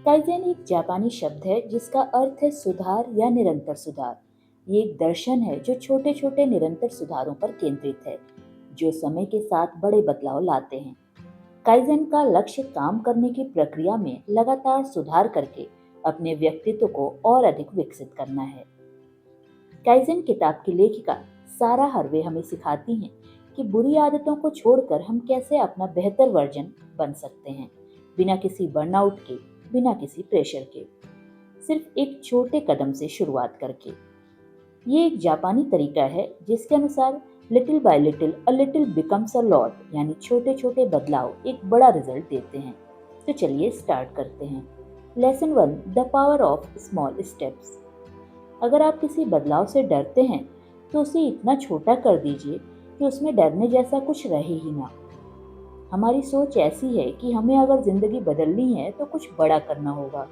Kaizen एक जापानी शब्द है जिसका अर्थ है सुधार या निरंतर सुधार। ये एक दर्शन है जो छोटे छोटे निरंतर सुधारों पर केंद्रित है, जो समय के साथ बड़े बदलाव लाते हैं। काइज़ेन का लक्ष्य काम करने की प्रक्रिया में लगातार सुधार करके अपने व्यक्तित्व को और अधिक विकसित करना है। काइज़ेन किताब की लेखिका सारा हर्वे हमें सिखाती हैं कि बुरी आदतों को छोड़कर हम कैसे अपना बेहतर वर्जन बन सकते हैं, बिना किसी बर्नआउट के, बिना किसी प्रेशर के, सिर्फ एक छोटे कदम से शुरुआत करके। ये एक जापानी तरीका है जिसके अनुसार little by little a little becomes a lot, यानी छोटे छोटे बदलाव एक बड़ा रिजल्ट देते हैं। तो चलिए स्टार्ट करते हैं। Lesson 1, the power of small steps. अगर आप किसी बदलाव से डरते हैं तो उसे इतना छोटा कर दीजिए कि उसमें डरने जैसा कुछ रहे ही ना। हमारी सोच ऐसी है कि हमें अगर जिंदगी बदलनी है तो कुछ बड़ा करना होगा।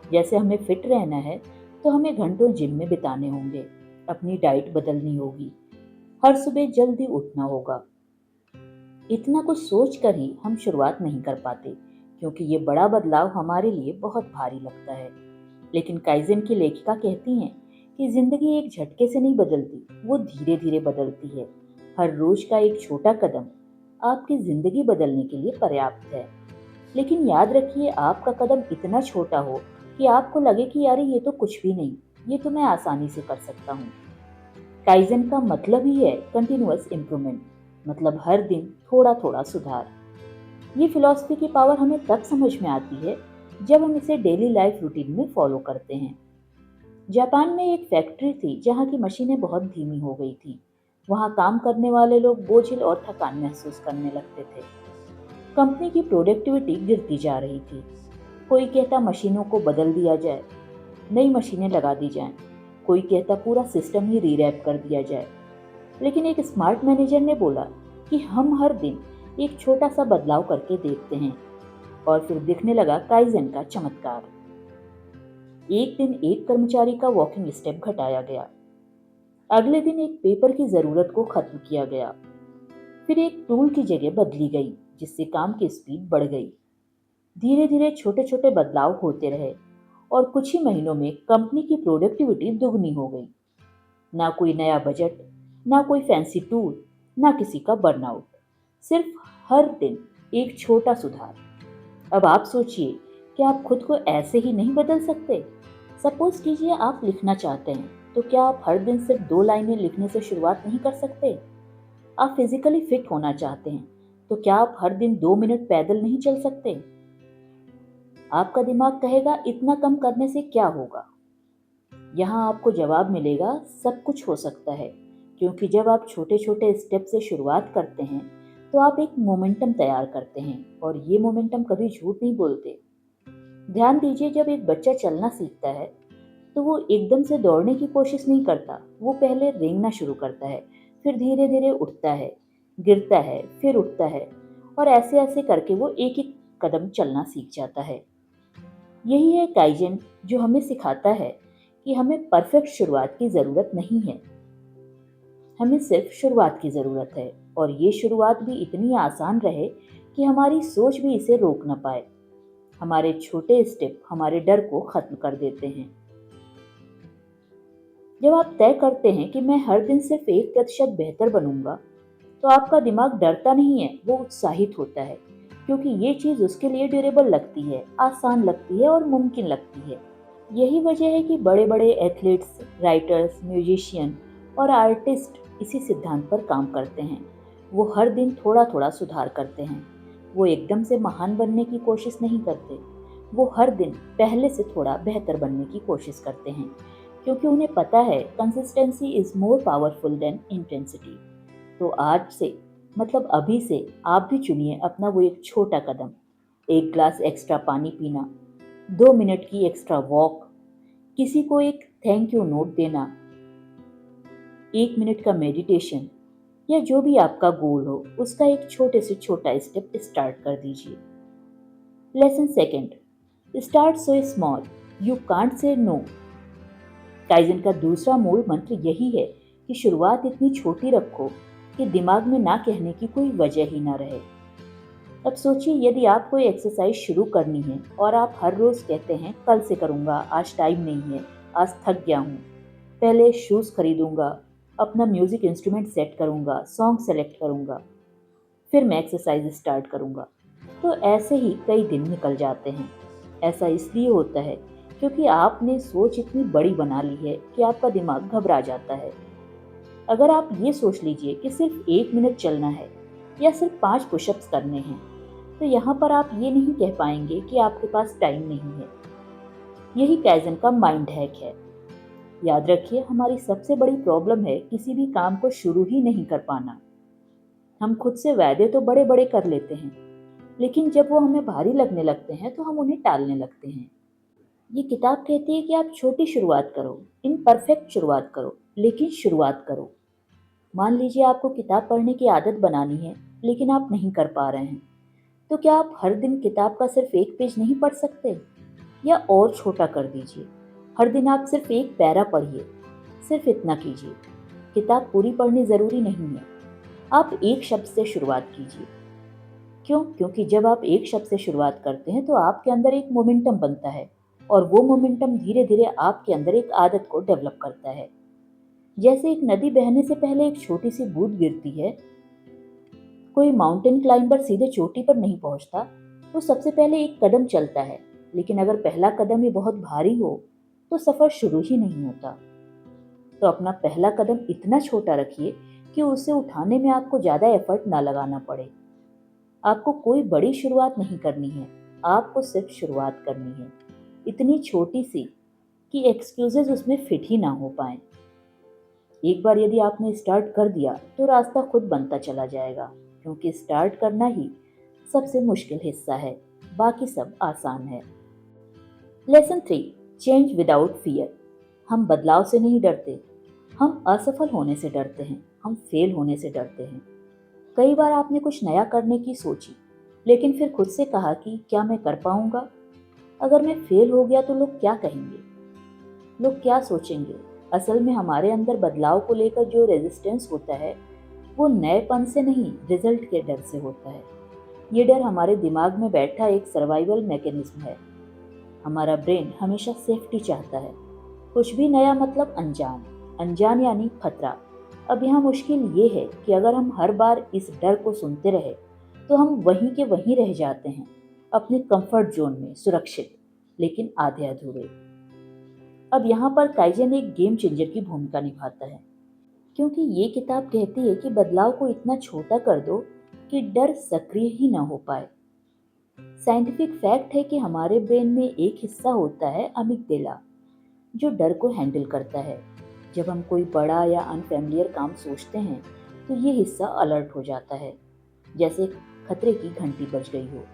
जैसे हमें फिट रहना है तो हमें घंटों जिम में बिताने होंगे, अपनी डाइट बदलनी होगी, हर सुबह जल्दी उठना होगा। इतना कुछ सोच कर ही हम शुरुआत नहीं कर पाते, क्योंकि ये बड़ा बदलाव हमारे लिए बहुत भारी लगता है। लेकिन काइज़ेन की लेखिका कहती हैं कि जिंदगी एक झटके से नहीं बदलती, वो धीरे धीरे बदलती है। हर रोज का एक छोटा कदम आपकी जिंदगी बदलने के लिए पर्याप्त है। लेकिन याद रखिए, आपका कदम इतना छोटा हो कि आपको लगे कि यार ये तो कुछ भी नहीं, ये तो मैं आसानी से कर सकता हूँ। काइज़ेन का मतलब ही है कंटिन्यूअस इम्प्रूवमेंट, मतलब हर दिन थोड़ा थोड़ा सुधार। ये फिलॉसफी की पावर हमें तब समझ में आती है जब हम इसे डेली लाइफ रूटीन में फॉलो करते हैं। जापान में एक फैक्ट्री थी जहाँ की मशीनें बहुत धीमी हो गई थी। वहाँ काम करने वाले लोग बोझिल और थकान महसूस करने लगते थे। कंपनी की प्रोडक्टिविटी गिरती जा रही थी। कोई कहता मशीनों को बदल दिया जाए, नई मशीनें लगा दी जाएं। कोई कहता पूरा सिस्टम ही रीरैप कर दिया जाए। लेकिन एक स्मार्ट मैनेजर ने बोला कि हम हर दिन एक छोटा सा बदलाव करके देखते हैं। और फिर दिखने लगा काइज़ेन का चमत्कार। एक दिन एक कर्मचारी का वॉकिंग स्टेप घटाया गया। अगले दिन एक पेपर की जरूरत को खत्म किया गया। फिर एक टूल की जगह बदली गई, जिससे काम की स्पीड बढ़ गई। धीरे धीरे छोटे छोटे बदलाव होते रहे और कुछ ही महीनों में कंपनी की प्रोडक्टिविटी दुगनी हो गई। ना कोई नया बजट, ना कोई फैंसी टूल, ना किसी का बर्नआउट, सिर्फ हर दिन एक छोटा सुधार। अब आप सोचिए कि आप खुद को ऐसे ही नहीं बदल सकते। सपोज कीजिए आप लिखना चाहते हैं, तो क्या आप हर दिन सिर्फ 2 लाइनें लिखने से शुरुआत नहीं कर सकते? आप फिजिकली फिट होना चाहते हैं, तो क्या आप हर दिन 2 मिनट पैदल नहीं चल सकते? आपका दिमाग कहेगा इतना कम करने से क्या होगा? यहाँ आपको जवाब मिलेगा, सब कुछ हो सकता है। क्योंकि जब आप छोटे छोटे स्टेप से शुरुआत करते हैं तो आप एक मोमेंटम तैयार करते हैं, और ये मोमेंटम कभी झूठ नहीं बोलते। ध्यान दीजिए, जब एक बच्चा चलना सीखता है तो वो एकदम से दौड़ने की कोशिश नहीं करता। वो पहले रेंगना शुरू करता है, फिर धीरे धीरे उठता है, गिरता है, फिर उठता है, और ऐसे ऐसे करके वो एक एक कदम चलना सीख जाता है। यही है काइजन, जो हमें सिखाता है कि हमें परफेक्ट शुरुआत की ज़रूरत नहीं है, हमें सिर्फ शुरुआत की ज़रूरत है। और ये शुरुआत भी इतनी आसान रहे कि हमारी सोच भी इसे रोक न पाए। हमारे छोटे स्टेप हमारे डर को खत्म कर देते हैं। जब आप तय करते हैं कि मैं हर दिन सिर्फ 1% बेहतर बनूंगा, तो आपका दिमाग डरता नहीं है, वो उत्साहित होता है। क्योंकि ये चीज़ उसके लिए ड्यूरेबल लगती है, आसान लगती है और मुमकिन लगती है। यही वजह है कि बड़े बड़े एथलीट्स, राइटर्स, म्यूजिशियन और आर्टिस्ट इसी सिद्धांत पर काम करते हैं। वो हर दिन थोड़ा थोड़ा सुधार करते हैं। वो एकदम से महान बनने की कोशिश नहीं करते। वो हर दिन पहले से थोड़ा बेहतर बनने की कोशिश करते हैं, क्योंकि उन्हें पता है consistency is more powerful than intensity. तो आज से, मतलब अभी से, आप भी चुनिए अपना वो एक छोटा कदम। 1 ग्लास एक्स्ट्रा पानी पीना, 2 मिनट की एक्स्ट्रा वॉक, किसी को एक थैंक यू नोट देना, 1 मिनट का मेडिटेशन, या जो भी आपका गोल हो उसका एक छोटे से छोटा स्टेप स्टार्ट कर दीजिए। Lesson second, start so small you can't say no. Kaizen का दूसरा मूल मंत्र यही है कि शुरुआत इतनी छोटी रखो कि दिमाग में ना कहने की कोई वजह ही ना रहे। अब सोचिए, यदि आप कोई एक्सरसाइज शुरू करनी है और आप हर रोज कहते हैं कल से करूंगा, आज टाइम नहीं है, आज थक गया हूँ, पहले शूज खरीदूंगा, अपना म्यूजिक इंस्ट्रूमेंट सेट करूंगा, सॉन्ग सेलेक्ट करूंगा, फिर मैं एक्सरसाइज स्टार्ट करूंगा, तो ऐसे ही कई दिन निकल जाते हैं। ऐसा इसलिए होता है क्योंकि आपने सोच इतनी बड़ी बना ली है कि आपका दिमाग घबरा जाता है। अगर आप ये सोच लीजिए कि सिर्फ 1 मिनट चलना है या सिर्फ 5 पुशअप्स करने हैं, तो यहाँ पर आप ये नहीं कह पाएंगे कि आपके पास टाइम नहीं है। यही काइज़न का माइंड हैक है। याद रखिए, हमारी सबसे बड़ी प्रॉब्लम है किसी भी काम को शुरू ही नहीं कर पाना। हम खुद से वादे तो बड़े बड़े कर लेते हैं, लेकिन जब वो हमें भारी लगने लगते हैं तो हम उन्हें टालने लगते हैं। ये किताब कहती है कि आप छोटी शुरुआत करो, इम्परफेक्ट शुरुआत करो, लेकिन शुरुआत करो। मान लीजिए आपको किताब पढ़ने की आदत बनानी है, लेकिन आप नहीं कर पा रहे हैं, तो क्या आप हर दिन किताब का सिर्फ एक पेज नहीं पढ़ सकते? या और छोटा कर दीजिए, हर दिन आप सिर्फ एक पैरा पढ़िए, सिर्फ इतना कीजिए। किताब पूरी पढ़नी ज़रूरी नहीं है, आप एक शब्द से शुरुआत कीजिए। क्यों? क्योंकि जब आप एक शब्द से शुरुआत करते हैं तो आपके अंदर एक मोमेंटम बनता है, और वो मोमेंटम धीरे धीरे आपके अंदर एक आदत को डेवलप करता है। जैसे एक नदी बहने से पहले एक छोटी सी बूंद गिरती है, कोई माउंटेन क्लाइंबर सीधे चोटी पर नहीं पहुंचता, वो सबसे पहले एक कदम चलता है। लेकिन अगर पहला कदम ही बहुत भारी हो तो सफर शुरू ही नहीं होता। तो अपना पहला कदम इतना छोटा रखिए कि उसे उठाने में आपको ज़्यादा एफर्ट ना लगाना पड़े। आपको कोई बड़ी शुरुआत नहीं करनी है, आपको सिर्फ शुरुआत करनी है, इतनी छोटी सी कि एक्सक्यूजेज उसमें फिट ही ना हो पाए। एक बार यदि आपने स्टार्ट कर दिया तो रास्ता खुद बनता चला जाएगा, क्योंकि स्टार्ट करना ही सबसे मुश्किल हिस्सा है, बाकी सब आसान है। Lesson 3, change without fear. हम बदलाव से नहीं डरते, हम असफल होने से डरते हैं, हम फेल होने से डरते हैं। कई बार आपने कुछ नया करने की सोची, लेकिन फिर खुद से कहा कि क्या मैं कर पाऊंगा? अगर मैं फेल हो गया तो लोग क्या कहेंगे? लोग क्या सोचेंगे? असल में हमारे अंदर बदलाव को लेकर जो रेजिस्टेंस होता है, वो नएपन से नहीं, रिजल्ट के डर से होता है। ये डर हमारे दिमाग में बैठा एक सर्वाइवल मैकेनिज्म है। हमारा ब्रेन हमेशा सेफ्टी चाहता है। कुछ भी नया मतलब अनजान, अनजान यानी खतरा। अब यहाँ मुश्किल ये है कि अगर हम हर बार इस डर को सुनते रहे तो हम वहीं के वहीं रह जाते हैं, अपने कंफर्ट जोन में सुरक्षित, लेकिन आधे अधूरे। अब यहाँ पर काइजन एक गेम चेंजर की भूमिका निभाता है, क्योंकि ये किताब कहती है कि बदलाव को इतना छोटा कर दो कि डर सक्रिय ही ना हो पाए। साइंटिफिक फैक्ट है कि हमारे ब्रेन में एक हिस्सा होता है अमिगडाला, जो डर को हैंडल करता है। जब हम कोई बड़ा या अनफेमिलियर काम सोचते हैं तो ये हिस्सा अलर्ट हो जाता है, जैसे खतरे की घंटी बज गई हो।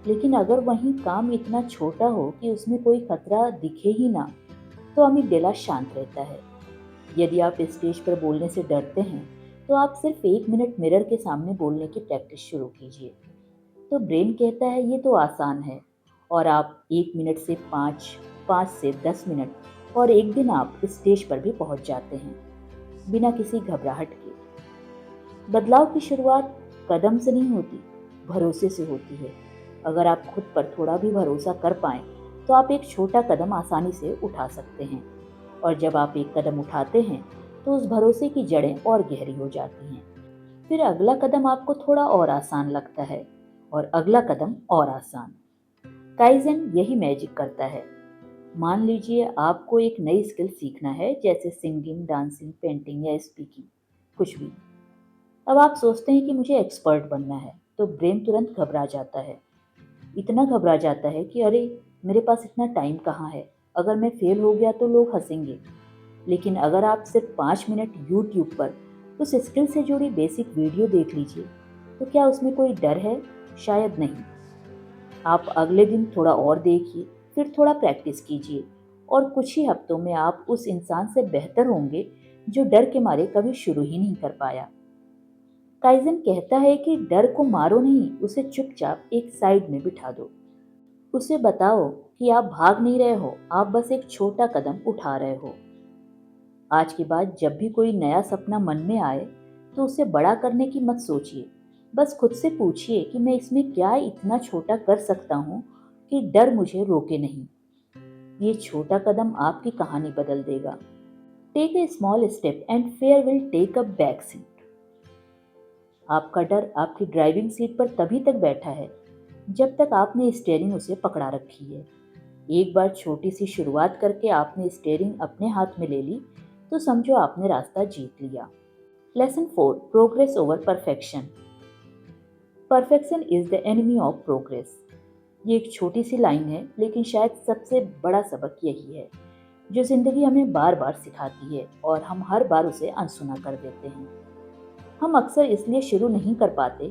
लेकिन अगर वही काम इतना छोटा हो कि उसमें कोई खतरा दिखे ही ना, तो अमिगडाला शांत रहता है। यदि आप स्टेज पर बोलने से डरते हैं तो आप सिर्फ 1 मिनट मिरर के सामने बोलने की प्रैक्टिस शुरू कीजिए। तो ब्रेन कहता है ये तो आसान है, और आप 1 मिनट से 5, 5 से 10 मिनट, और एक दिन आप स्टेज पर भी पहुंच जाते हैं बिना किसी घबराहट के। बदलाव की शुरुआत कदम से नहीं होती, भरोसे से होती है। अगर आप खुद पर थोड़ा भी भरोसा कर पाएं तो आप एक छोटा कदम आसानी से उठा सकते हैं, और जब आप एक कदम उठाते हैं तो उस भरोसे की जड़ें और गहरी हो जाती हैं। फिर अगला कदम आपको थोड़ा और आसान लगता है, और अगला कदम और आसान। काइजन यही मैजिक करता है। मान लीजिए आपको एक नई स्किल सीखना है, जैसे सिंगिंग, डांसिंग, पेंटिंग या स्पीकिंग, कुछ भी। अब आप सोचते हैं कि मुझे एक्सपर्ट बनना है, तो ब्रेन तुरंत घबरा जाता है। इतना घबरा जाता है कि अरे, मेरे पास इतना टाइम कहाँ है, अगर मैं फेल हो गया तो लोग हंसेंगे। लेकिन अगर आप सिर्फ 5 मिनट यूट्यूब पर उस स्किल से जुड़ी बेसिक वीडियो देख लीजिए, तो क्या उसमें कोई डर है? शायद नहीं। आप अगले दिन थोड़ा और देखिए, फिर थोड़ा प्रैक्टिस कीजिए, और कुछ ही हफ्तों में आप उस इंसान से बेहतर होंगे जो डर के मारे कभी शुरू ही नहीं कर पाया। काइजन कहता है कि डर को मारो नहीं, उसे चुपचाप एक साइड में बिठा दो। उसे बताओ कि आप भाग नहीं रहे हो, आप बस एक छोटा कदम उठा रहे हो। आज के बाद जब भी कोई नया सपना मन में आए तो उसे बड़ा करने की मत सोचिए, बस खुद से पूछिए कि मैं इसमें क्या इतना छोटा कर सकता हूँ कि डर मुझे रोके नहीं। ये छोटा कदम आपकी कहानी बदल देगा। Take a small step and fear will take a back seat. आपका डर आपकी ड्राइविंग सीट पर तभी तक बैठा है जब तक आपने स्टीयरिंग उसे पकड़ा रखी है। एक बार छोटी सी शुरुआत करके आपने स्टीयरिंग अपने हाथ में ले ली तो समझो आपने रास्ता जीत लिया। Lesson 4, progress over perfection. Perfection is the enemy of progress. ये एक छोटी सी लाइन है, लेकिन शायद सबसे बड़ा सबक यही है जो जिंदगी हमें बार बार सिखाती है और हम हर बार उसे अनसुना कर देते हैं। हम अक्सर इसलिए शुरू नहीं कर पाते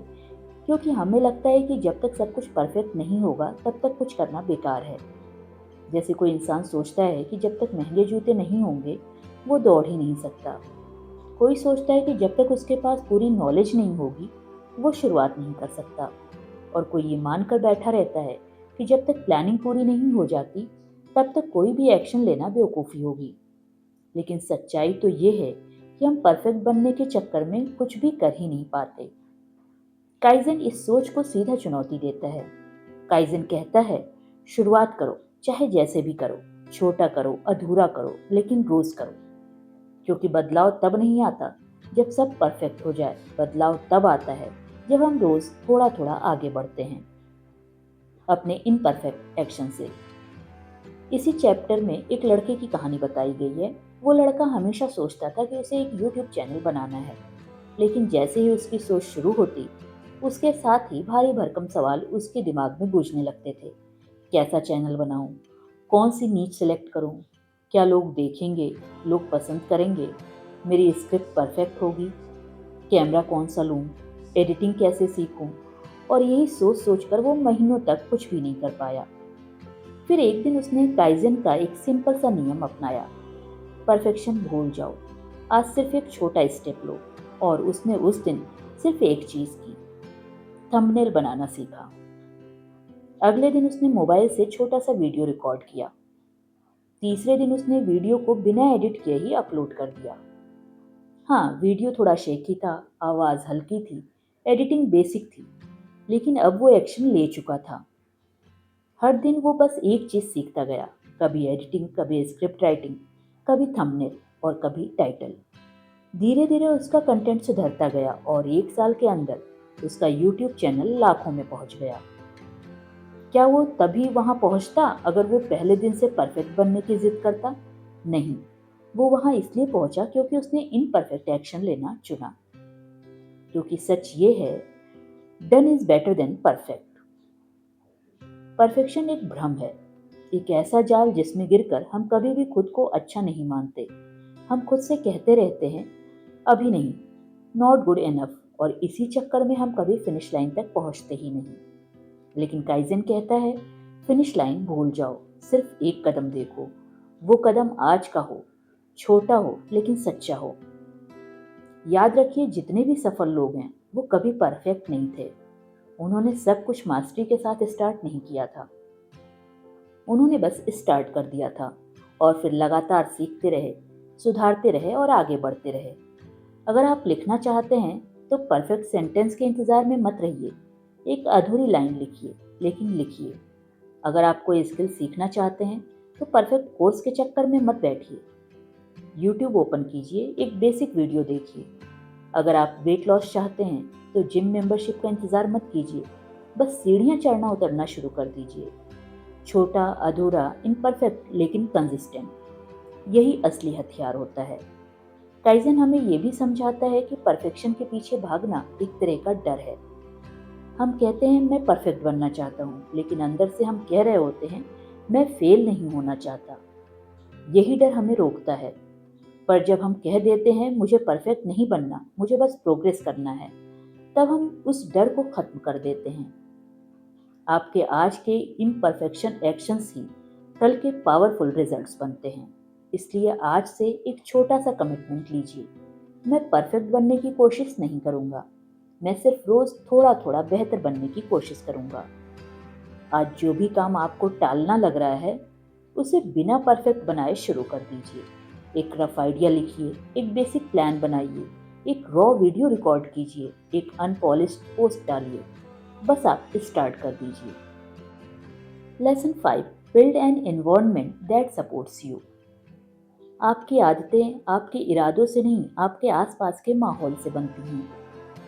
क्योंकि हमें लगता है कि जब तक सब कुछ परफेक्ट नहीं होगा तब तक कुछ करना बेकार है। जैसे कोई इंसान सोचता है कि जब तक महंगे जूते नहीं होंगे वो दौड़ ही नहीं सकता। कोई सोचता है कि जब तक उसके पास पूरी नॉलेज नहीं होगी वो शुरुआत नहीं कर सकता। और कोई ये मानकर बैठा रहता है कि जब तक प्लानिंग पूरी नहीं हो जाती तब तक कोई भी एक्शन लेना बेवकूफ़ी होगी। लेकिन सच्चाई तो ये है कि हम परफेक्ट बनने के चक्कर में कुछ भी कर ही नहीं पाते। काइजन इस सोच को सीधा चुनौती देता है। काइजन कहता है, शुरुआत करो, चाहे जैसे भी करो, छोटा करो, अधूरा करो, लेकिन रोज करो। क्योंकि बदलाव तब नहीं आता जब सब परफेक्ट हो जाए। बदलाव तब आता है जब हम रोज थोड़ा थोड़ा आगे बढ़ते हैं अपने इनपरफेक्ट एक्शन से। इसी चैप्टर में एक लड़के की कहानी बताई गई है। वो लड़का हमेशा सोचता था कि उसे एक यूट्यूब चैनल बनाना है, लेकिन जैसे ही उसकी सोच शुरू होती उसके साथ ही भारी भरकम सवाल उसके दिमाग में गूंजने लगते थे। कैसा चैनल बनाऊं? कौन सी नीच सेलेक्ट करूं? क्या लोग देखेंगे? लोग पसंद करेंगे? मेरी स्क्रिप्ट परफेक्ट होगी? कैमरा कौन सा लूं? एडिटिंग कैसे सीखूं? और यही सोच सोच कर वो महीनों तक कुछ भी नहीं कर पाया। फिर एक दिन उसने काइजन का एक सिंपल सा नियम अपनाया। परफेक्शन भूल जाओ, आज सिर्फ एक छोटा स्टेप लो। और उसने उस दिन सिर्फ एक चीज की, थंबनेल बनाना सीखा। अगले दिन उसने मोबाइल से छोटा सा वीडियो रिकॉर्ड किया। तीसरे दिन उसने वीडियो को बिना एडिट किए ही अपलोड कर दिया। हाँ, वीडियो थोड़ा शेकी था, आवाज़ हल्की थी, एडिटिंग बेसिक थी, लेकिन अब वो एक्शन ले चुका था। हर दिन वो बस एक चीज़ सीखता गया, कभी एडिटिंग, कभी स्क्रिप्ट राइटिंग, कभी थंबनेल और कभी टाइटल। धीरे धीरे उसका कंटेंट सुधरता गया और एक साल के अंदर उसका यूट्यूब चैनल लाखों में पहुंच गया। क्या वो तभी वहां पहुंचता अगर वो पहले दिन से परफेक्ट बनने की जिद करता? नहीं, वो वहां इसलिए पहुंचा क्योंकि उसने इनपरफेक्ट एक्शन लेना चुना। क्योंकि सच ये है, done is better than perfect. Perfection एक भ्रम है, एक ऐसा जाल जिसमें गिरकर हम कभी भी खुद को अच्छा नहीं मानते। हम खुद से कहते रहते हैं, अभी नहीं, नॉट गुड इनफ, और इसी चक्कर में हम कभी फिनिश लाइन तक पहुंचते ही नहीं। लेकिन काइजन कहता है, फिनिश लाइन भूल जाओ, सिर्फ एक कदम देखो। वो कदम आज का हो, छोटा हो लेकिन सच्चा हो। याद रखिए, जितने भी सफल लोग हैं वो कभी परफेक्ट नहीं थे। उन्होंने सब कुछ मास्टरी के साथ स्टार्ट नहीं किया था, उन्होंने बस स्टार्ट कर दिया था और फिर लगातार सीखते रहे, सुधारते रहे और आगे बढ़ते रहे। अगर आप लिखना चाहते हैं तो परफेक्ट सेंटेंस के इंतज़ार में मत रहिए। एक अधूरी लाइन लिखिए, लेकिन लिखिए। अगर आप कोई स्किल सीखना चाहते हैं तो परफेक्ट कोर्स के चक्कर में मत बैठिए। यूट्यूब ओपन कीजिए, एक बेसिक वीडियो देखिए। अगर आप वेट लॉस चाहते हैं तो जिम मेंबरशिप का इंतज़ार मत कीजिए, बस सीढ़ियाँ चढ़ना उतरना शुरू कर दीजिए। छोटा, अधूरा, इम्परफेक्ट लेकिन कंसिस्टेंट, यही असली हथियार होता है। काइजन हमें ये भी समझाता है कि परफेक्शन के पीछे भागना एक तरह का डर है। हम कहते हैं, मैं परफेक्ट बनना चाहता हूँ, लेकिन अंदर से हम कह रहे होते हैं, मैं फेल नहीं होना चाहता। यही डर हमें रोकता है। पर जब हम कह देते हैं, मुझे परफेक्ट नहीं बनना, मुझे बस प्रोग्रेस करना है, तब हम उस डर को खत्म कर देते हैं। आपके आज के इम्परफेक्शन एक्शंस ही कल के पावरफुल रिजल्ट्स बनते हैं। इसलिए आज से एक छोटा सा कमिटमेंट लीजिए, मैं परफेक्ट बनने की कोशिश नहीं करूँगा, मैं सिर्फ रोज़ थोड़ा थोड़ा बेहतर बनने की कोशिश करूँगा। आज जो भी काम आपको टालना लग रहा है उसे बिना परफेक्ट बनाए शुरू कर दीजिए। एक रफ आइडिया लिखिए, एक बेसिक प्लान बनाइए, एक रॉ वीडियो रिकॉर्ड कीजिए, एक अनपॉलिश्ड पोस्ट डालिए, बस आप स्टार्ट कर दीजिए। Lesson 5, build an environment that supports you. आपकी आदतें आपके इरादों से नहीं, आपके आसपास के माहौल से बनती हैं।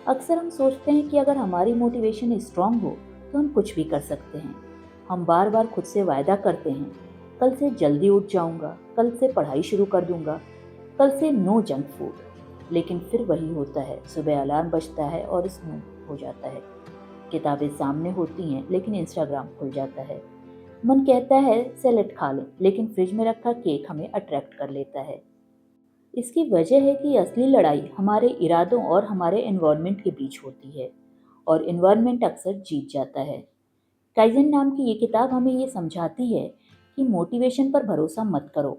अक्सर हम सोचते हैं कि अगर हमारी मोटिवेशन स्ट्रांग हो तो हम कुछ भी कर सकते हैं। हम बार बार खुद से वायदा करते हैं, कल से जल्दी उठ जाऊंगा, कल से पढ़ाई शुरू कर दूंगा, कल से नो जंक फूड। लेकिन फिर वही होता है, सुबह अलार्म बजता है और स्नूज हो जाता है। किताबें सामने होती हैं लेकिन इंस्टाग्राम खुल जाता है। मन कहता है सैलेड खा लें, लेकिन फ्रिज में रखा केक हमें अट्रैक्ट कर लेता है। इसकी वजह है कि असली लड़ाई हमारे इरादों और हमारे एनवायरनमेंट के बीच होती है, और एनवायरनमेंट अक्सर जीत जाता है। काइजन नाम की ये किताब हमें ये समझाती है कि मोटिवेशन पर भरोसा मत करो,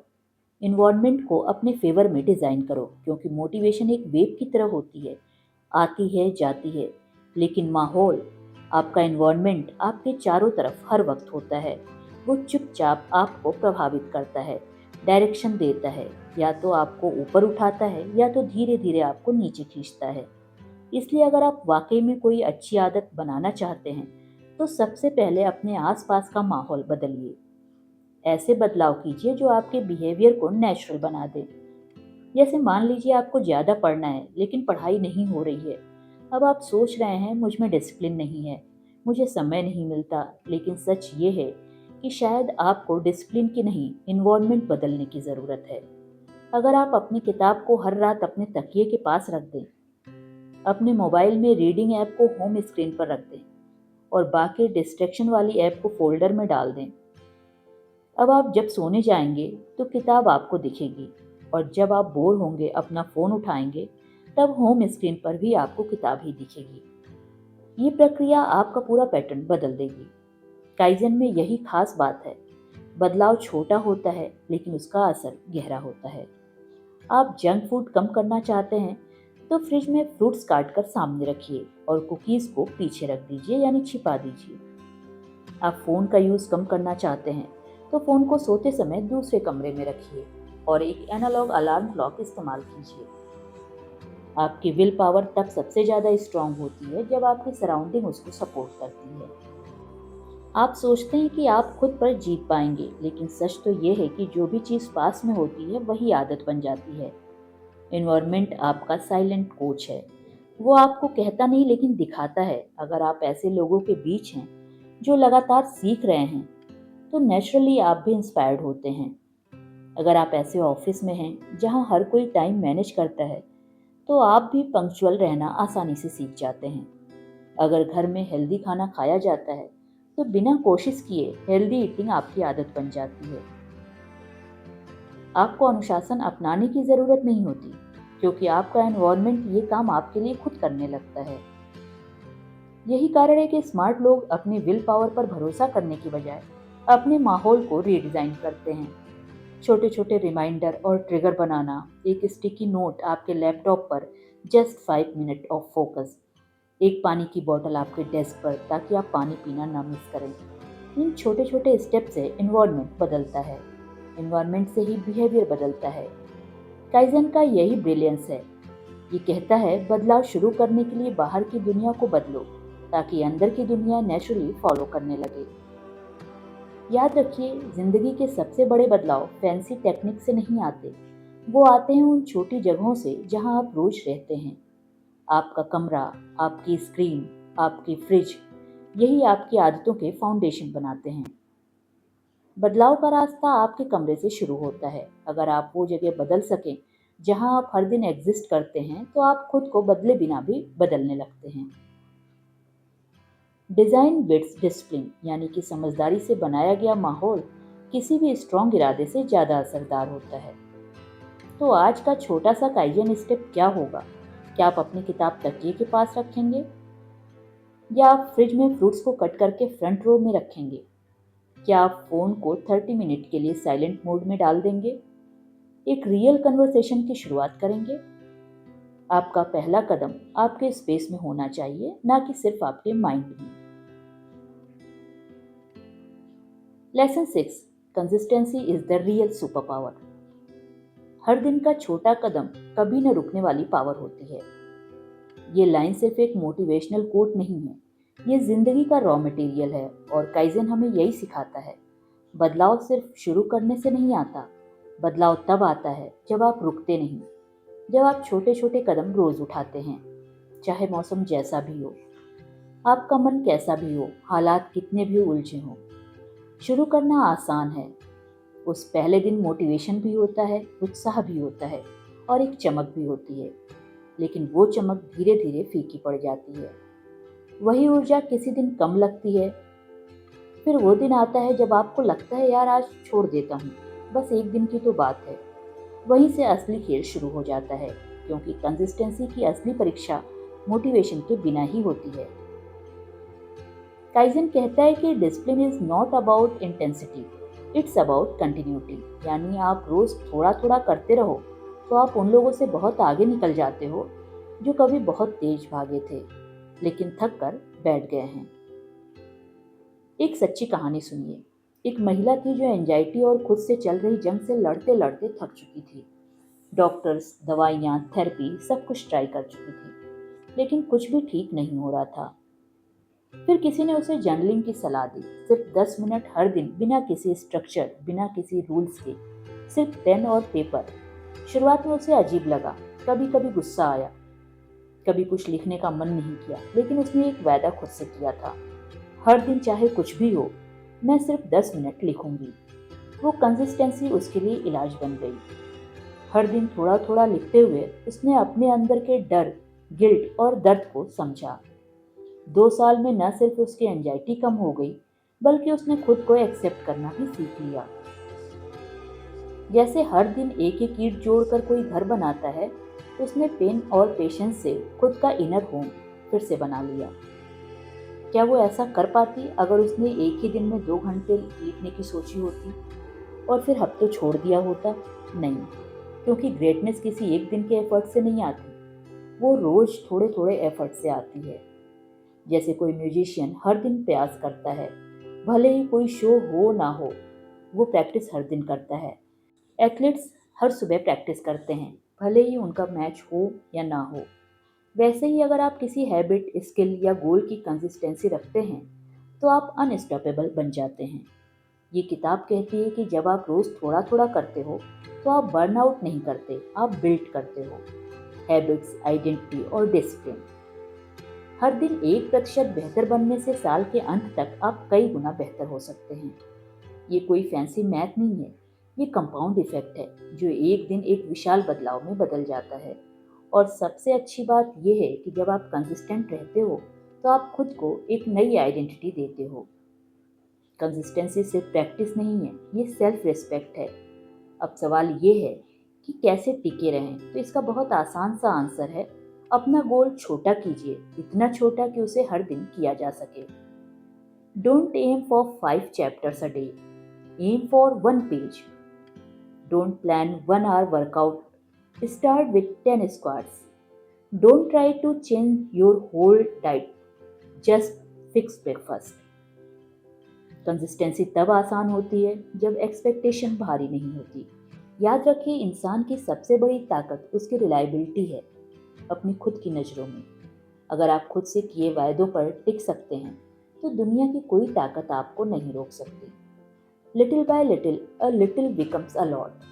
एनवायरनमेंट को अपने फेवर में डिज़ाइन करो, क्योंकि मोटिवेशन एक वेव की तरह होती है, आती है जाती है। लेकिन माहौल, आपका एनवायरनमेंट आपके चारों तरफ हर वक्त होता है। वो चुपचाप आपको प्रभावित करता है, डायरेक्शन देता है, या तो आपको ऊपर उठाता है या तो धीरे धीरे आपको नीचे खींचता है। इसलिए अगर आप वाकई में कोई अच्छी आदत बनाना चाहते हैं तो सबसे पहले अपने आसपास का माहौल बदलिए। ऐसे बदलाव कीजिए जो आपके बिहेवियर को नेचुरल बना दे। जैसे मान लीजिए आपको ज़्यादा पढ़ना है लेकिन पढ़ाई नहीं हो रही है। अब आप सोच रहे हैं मुझ में डिसिप्लिन नहीं है, मुझे समय नहीं मिलता। लेकिन सच ये है कि शायद आपको डिसिप्लिन की नहीं, इन्वायरमेंट बदलने की ज़रूरत है। अगर आप अपनी किताब को हर रात अपने तकिए के पास रख दें, अपने मोबाइल में रीडिंग ऐप को होम स्क्रीन पर रख दें और बाकी डिस्ट्रैक्शन वाली ऐप को फोल्डर में डाल दें, अब आप जब सोने जाएंगे तो किताब आपको दिखेगी, और जब आप बोर होंगे अपना फ़ोन उठाएंगे तब होम स्क्रीन पर भी आपको किताब ही दिखेगी। ये प्रक्रिया आपका पूरा पैटर्न बदल देगी। काइजन में यही खास बात है, बदलाव छोटा होता है लेकिन उसका असर गहरा होता है। आप जंक फूड कम करना चाहते हैं तो फ्रिज में फ्रूट्स काट कर सामने रखिए और कुकीज़ को पीछे रख दीजिए, यानी छिपा दीजिए। आप फ़ोन का यूज़ कम करना चाहते हैं तो फ़ोन को सोते समय दूसरे कमरे में रखिए और एक एनालॉग अलार्म क्लॉक इस्तेमाल कीजिए। आपकी विल पावर तब सबसे ज़्यादा स्ट्रांग होती है जब आपकी सराउंडिंग उसको सपोर्ट करती है। आप सोचते हैं कि आप खुद पर जीत पाएंगे, लेकिन सच तो ये है कि जो भी चीज़ पास में होती है वही आदत बन जाती है। एनवायरनमेंट आपका साइलेंट कोच है। वो आपको कहता नहीं लेकिन दिखाता है। अगर आप ऐसे लोगों के बीच हैं जो लगातार सीख रहे हैं तो नेचुरली आप भी इंस्पायर्ड होते हैं। अगर आप ऐसे ऑफिस में हैं जहां हर कोई टाइम मैनेज करता है तो आप भी पंक्चुअल रहना आसानी से सीख जाते हैं। अगर घर में हेल्दी खाना खाया जाता है तो बिना कोशिश किए हेल्दी ईटिंग आपकी आदत बन जाती है। आपको अनुशासन अपनाने की ज़रूरत नहीं होती, क्योंकि आपका एनवायरनमेंट ये काम आपके लिए खुद करने लगता है। यही कारण है कि स्मार्ट लोग अपनी विल पावर पर भरोसा करने की बजाय अपने माहौल को रीडिज़ाइन करते हैं। छोटे छोटे रिमाइंडर और ट्रिगर बनाना, एक स्टिकी नोट आपके लैपटॉप पर, जस्ट 5 मिनट ऑफ फोकस, एक पानी की बोतल आपके डेस्क पर ताकि आप पानी पीना ना मिस करें। इन छोटे छोटे स्टेप से इन्वायरमेंट बदलता है, इन्वायरमेंट से ही बिहेवियर बदलता है। काइजन का यही ब्रिलियंस है। ये कहता है बदलाव शुरू करने के लिए बाहर की दुनिया को बदलो ताकि अंदर की दुनिया नेचुरली फॉलो करने लगे। याद रखिए, जिंदगी के सबसे बड़े बदलाव फैंसी टेक्निक से नहीं आते, वो आते हैं उन छोटी जगहों से जहां आप रोज रहते हैं। आपका कमरा, आपकी स्क्रीन, आपकी फ्रिज, यही आपकी आदतों के फाउंडेशन बनाते हैं। बदलाव का रास्ता आपके कमरे से शुरू होता है। अगर आप वो जगह बदल सकें जहां आप हर दिन एग्जिस्ट करते हैं तो आप खुद को बदले बिना भी बदलने लगते हैं। डिज़ाइन बिट्स डिसिप्लिन, यानी कि समझदारी से बनाया गया माहौल किसी भी स्ट्रॉन्ग इरादे से ज़्यादा असरदार होता है। तो आज का छोटा सा काइजन स्टेप क्या होगा? क्या आप अपनी किताब तकिए के पास रखेंगे, या आप फ्रिज में फ्रूट्स को कट करके फ्रंट रो में रखेंगे? क्या आप फ़ोन को 30 मिनट के लिए साइलेंट मोड में डाल देंगे? एक रियल कन्वर्सेशन की शुरुआत करेंगे? आपका पहला कदम आपके स्पेस में होना चाहिए, ना कि सिर्फ आपके माइंड में। Lesson 6, consistency is the real super power. हर दिन का छोटा कदम कभी न रुकने वाली पावर होती है। ये लाइन सिर्फ एक मोटिवेशनल कोट नहीं है, ये जिंदगी का रॉ मटेरियल है और काइजन हमें यही सिखाता है। बदलाव सिर्फ शुरू करने से नहीं आता, बदलाव तब आता है जब आप रुकते नहीं, जब आप छोटे छोटे कदम रोज उठाते हैं। चाहे मौसम जैसा भी हो, आपका मन कैसा भी हो, हालात कितने भी उलझे हों, शुरू करना आसान है। उस पहले दिन मोटिवेशन भी होता है, उत्साह भी होता है और एक चमक भी होती है, लेकिन वो चमक धीरे धीरे फीकी पड़ जाती है। वही ऊर्जा किसी दिन कम लगती है, फिर वो दिन आता है जब आपको लगता है यार आज छोड़ देता हूँ, बस एक दिन की तो बात है। वहीं से असली खेल शुरू हो जाता है, क्योंकि कंसिस्टेंसी की असली परीक्षा मोटिवेशन के बिना ही होती है। काइजन कहता है कि discipline is not about intensity, it's about continuity. यानी आप रोज थोड़ा थोड़ा करते रहो तो आप उन लोगों से बहुत आगे निकल जाते हो जो कभी बहुत तेज भागे थे लेकिन थक कर बैठ गए हैं। एक सच्ची कहानी सुनिए। एक महिला थी जो एंजाइटी और खुद से चल रही जंग से लड़ते लड़ते थक चुकी थी। डॉक्टर्स, दवाइयाँ, थेरेपी सब कुछ ट्राई कर चुकी थी, लेकिन कुछ भी ठीक नहीं हो रहा था। फिर किसी ने उसे जर्नलिंग की सलाह दी। सिर्फ 10 मिनट हर दिन, बिना किसी स्ट्रक्चर, बिना किसी रूल्स के, सिर्फ पेन और पेपर। शुरुआत में उसे अजीब लगा, कभी कभी गुस्सा आया, कभी कुछ लिखने का मन नहीं किया, लेकिन उसने एक वादा खुद से किया था, हर दिन चाहे कुछ भी हो, मैं सिर्फ 10 मिनट लिखूंगी। वो कंसिस्टेंसी उसके लिए इलाज बन गई। हर दिन थोड़ा थोड़ा लिखते हुए उसने अपने अंदर के डर, गिल्ट और दर्द को समझा। 2 साल में न सिर्फ उसकी एंजाइटी कम हो गई, बल्कि उसने खुद को एक्सेप्ट करना भी सीख लिया। जैसे हर दिन एक एक ईंट जोड़कर कोई घर बनाता है, उसने पेन और पेशेंस से खुद का इनर होम फिर से बना लिया। क्या वो ऐसा कर पाती अगर उसने एक ही दिन में 2 घंटे लिखने की सोची होती और फिर हफ्तों छोड़ दिया होता? नहीं, क्योंकि ग्रेटनेस किसी एक दिन के एफर्ट से नहीं आती, वो रोज थोड़े थोड़े एफर्ट से आती है। जैसे कोई म्यूजिशियन हर दिन प्रयास करता है, भले ही कोई शो हो ना हो, वो प्रैक्टिस हर दिन करता है। एथलीट्स हर सुबह प्रैक्टिस करते हैं, भले ही उनका मैच हो या ना हो। वैसे ही अगर आप किसी हैबिट, स्किल या गोल की कंसिस्टेंसी रखते हैं तो आप अनस्टॉपेबल बन जाते हैं। ये किताब कहती है कि जब आप रोज थोड़ा थोड़ा करते हो तो आप बर्नआउट नहीं करते, आप बिल्ड करते हो हैबिट्स, आइडेंटिटी और डिसिप्लिन। हर दिन 1% बेहतर बनने से साल के अंत तक आप कई गुना बेहतर हो सकते हैं। ये कोई फैंसी मैथ नहीं है, ये कंपाउंड इफेक्ट है जो एक दिन एक विशाल बदलाव में बदल जाता है। और सबसे अच्छी बात यह है कि जब आप कंसिस्टेंट रहते हो तो आप खुद को एक नई आइडेंटिटी देते हो। कंसिस्टेंसी सिर्फ प्रैक्टिस नहीं है, ये सेल्फ रिस्पेक्ट है। अब सवाल ये है कि कैसे टिके रहें, तो इसका बहुत आसान सा आंसर है, अपना गोल छोटा कीजिए, इतना छोटा कि उसे हर दिन किया जा सके। Don't aim for 5 chapters a day, aim for 1 page. Don't plan 1 hour workout, start with 10 squats. Don't try to change your whole diet, just fix breakfast. Consistency तब आसान होती है जब एक्सपेक्टेशन भारी नहीं होती। याद रखिए, इंसान की सबसे बड़ी ताकत उसकी रिलायबिलिटी है, अपनी खुद की नज़रों में। अगर आप खुद से किए वायदों पर टिक सकते हैं तो दुनिया की कोई ताकत आपको नहीं रोक सकती। Little by little a little becomes a lot.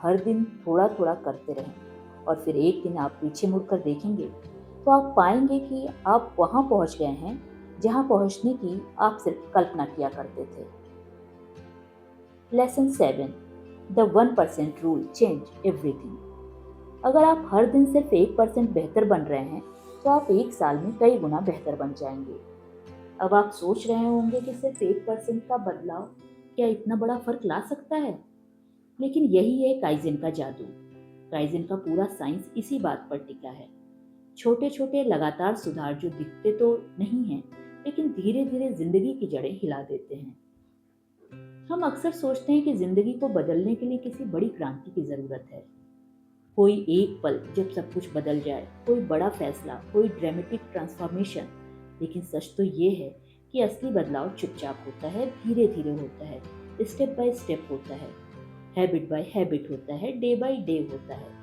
हर दिन थोड़ा थोड़ा करते रहें और फिर एक दिन आप पीछे मुड़कर देखेंगे तो आप पाएंगे कि आप वहां पहुंच गए हैं जहां पहुंचने की आप सिर्फ कल्पना किया करते थे। Lesson 7, the 1% rule change everything. अगर आप हर दिन सिर्फ 1% बेहतर बन रहे हैं तो आप एक साल में कई गुना बेहतर बन जाएंगे। अब आप सोच रहे होंगे कि सिर्फ 1% का बदलाव क्या इतना बड़ा फर्क ला सकता है? लेकिन यही है काइजन का जादू। काइजन का पूरा साइंस इसी बात पर टिका है। छोटे छोटे लगातार सुधार जो दिखते तो नहीं हैं, लेकिन धीरे धीरे जिंदगी की जड़ें हिला देते हैं। हम अक्सर सोचते हैं कि जिंदगी को बदलने के लिए किसी बड़ी क्रांति की जरूरत है, कोई एक पल जब सब कुछ बदल जाए, कोई बड़ा फैसला, कोई ड्रामेटिक ट्रांसफॉर्मेशन। लेकिन सच तो ये है कि असली बदलाव चुपचाप होता है, धीरे धीरे होता है, स्टेप बाय स्टेप होता है। हैबिट बाय हैबिट होता है, डे बाय डे होता है।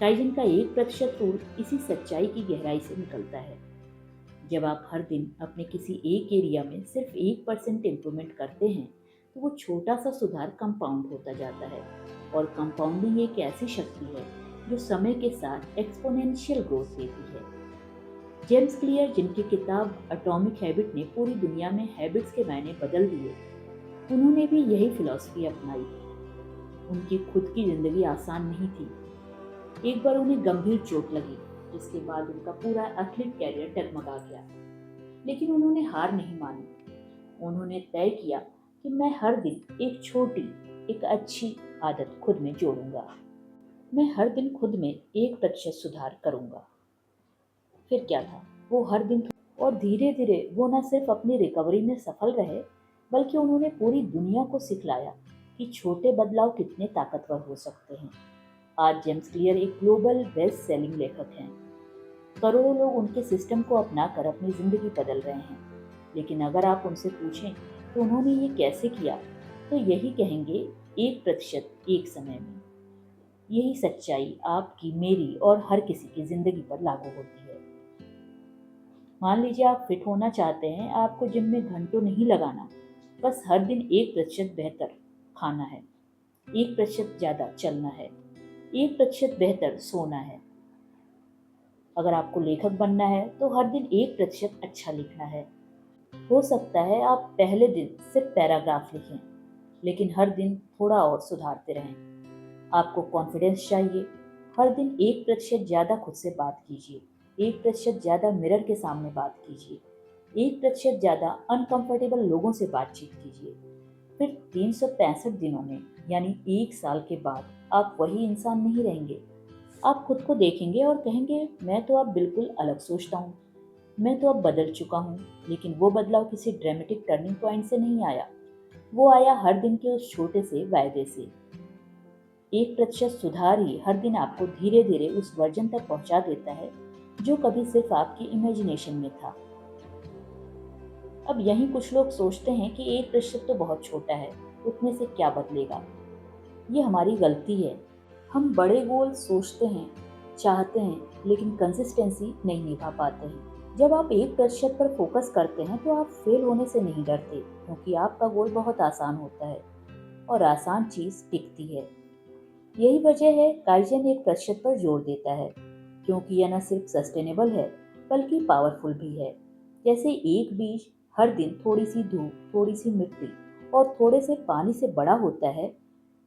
काइजन का 1% रूल इसी सच्चाई की गहराई से निकलता है। जब आप हर दिन अपने किसी एक एरिया में सिर्फ 1% इम्प्रूवमेंट करते हैं, तो वो छोटा सा सुधार कंपाउंड होता जाता है। और कंपाउंडिंग एक ऐसी शक्ति है जो समय के साथ एक्सपोनेंशियल ग्रोथ देती है। जेम्स क्लियर, जिनकी किताब एटॉमिक हैबिट ने पूरी दुनिया में हैबिट्स के मायने बदल दिए, उन्होंने भी यही फिलॉसफी अपनाई। उनकी खुद की जिंदगी आसान नहीं थी। एक बार उन्हें गंभीर चोट लगी, जिसके बाद उनका पूरा एथलीट कैरियर डगमगा गया। लेकिन उन्होंने हार नहीं मानी। उन्होंने तय किया कि मैं हर दिन एक छोटी, एक अच्छी आदत खुद में जोड़ूंगा। मैं हर दिन खुद में 1% सुधार करूंगा। फिर क्या था, वो हर दिन, और धीरे धीरे वो न सिर्फ अपनी रिकवरी में सफल रहे, बल्कि उन्होंने पूरी दुनिया को सिखलाया कि छोटे बदलाव कितने ताकतवर हो सकते हैं। आज जेम्स क्लियर एक ग्लोबल बेस्ट सेलिंग लेखक हैं। करोड़ों लोग उनके सिस्टम को अपनाकर अपनी जिंदगी बदल रहे हैं। लेकिन अगर आप उनसे पूछें तो उन्होंने ये कैसे किया, तो यही कहेंगे, 1% एक समय में। यही सच्चाई आपकी, मेरी और हर किसी की जिंदगी पर लागू होती है। मान लीजिए आप फिट होना चाहते हैं, आपको जिम में घंटों नहीं लगाना, बस हर दिन 1% बेहतर खाना है, 1% ज़्यादा चलना है, 1% बेहतर सोना है। अगर आपको लेखक बनना है तो हर दिन 1% अच्छा लिखना है। हो सकता है आप पहले दिन सिर्फ पैराग्राफ लिखें, लेकिन हर दिन थोड़ा और सुधारते रहें। आपको कॉन्फिडेंस चाहिए, हर दिन 1% ज़्यादा खुद से बात कीजिए, 1% ज़्यादा मिरर के सामने बात कीजिए, 1% ज़्यादा अनकंफर्टेबल लोगों से बातचीत कीजिए। फिर 365 दिनों में, यानी 1 साल के बाद, आप वही इंसान नहीं रहेंगे। आप खुद को देखेंगे और कहेंगे, मैं तो अब बिल्कुल अलग सोचता हूँ, मैं तो अब बदल चुका हूँ। लेकिन वो बदलाव किसी ड्रामेटिक टर्निंग पॉइंट से नहीं आया, वो आया हर दिन के उस छोटे से वायदे से। 1% सुधार ही हर दिन आपको धीरे धीरे उस वर्जन तक पहुंचा देता है जो कभी सिर्फ आपकी इमेजिनेशन में था। अब यहीं कुछ लोग सोचते हैं कि 1% तो बहुत छोटा है, उतने से क्या बदलेगा। ये हमारी गलती है। हम बड़े गोल सोचते हैं, चाहते हैं, लेकिन कंसिस्टेंसी नहीं निभा पाते हैं। जब आप 1% पर फोकस करते हैं तो आप फेल होने से नहीं डरते, क्योंकि आपका गोल बहुत आसान होता है और आसान चीज टिकती है। यही वजह है काइजन 1% पर जोर देता है, क्योंकि यह न सिर्फ सस्टेनेबल है, बल्कि पावरफुल भी है। जैसे एक बीज हर दिन थोड़ी सी धूप, थोड़ी सी मिट्टी और थोड़े से पानी से बड़ा होता है,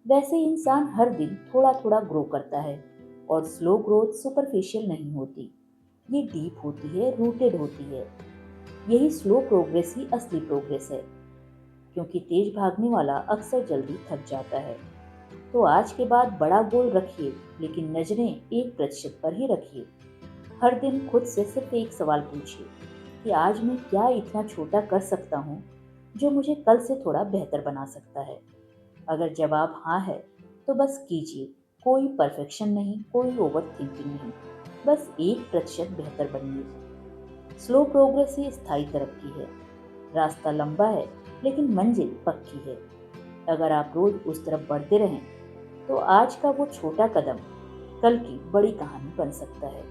वैसे इंसान हर दिन थोड़ा थोड़ा ग्रो करता है। और स्लो ग्रोथ सुपरफिशियल नहीं होती, ये डीप होती है, रूटेड होती है। यही स्लो प्रोग्रेस ही असली प्रोग्रेस है, क्योंकि तेज भागने वाला अक्सर जल्दी थक जाता है। तो आज के बाद बड़ा गोल रखिए, लेकिन नजरें 1% पर ही रखिए। हर दिन खुद से सिर्फ एक सवाल पूछिए कि आज मैं क्या इतना छोटा कर सकता हूँ जो मुझे कल से थोड़ा बेहतर बना सकता है। अगर जवाब हाँ है तो बस कीजिए, कोई परफेक्शन नहीं, कोई ओवर थिंकिंग नहीं, बस 1% बेहतर बनिए। स्लो प्रोग्रेस ही स्थायी तरक्की है। रास्ता लंबा है, लेकिन मंजिल पक्की है। अगर आप रोज उस तरफ बढ़ते रहें तो आज का वो छोटा कदम कल की बड़ी कहानी बन सकता है।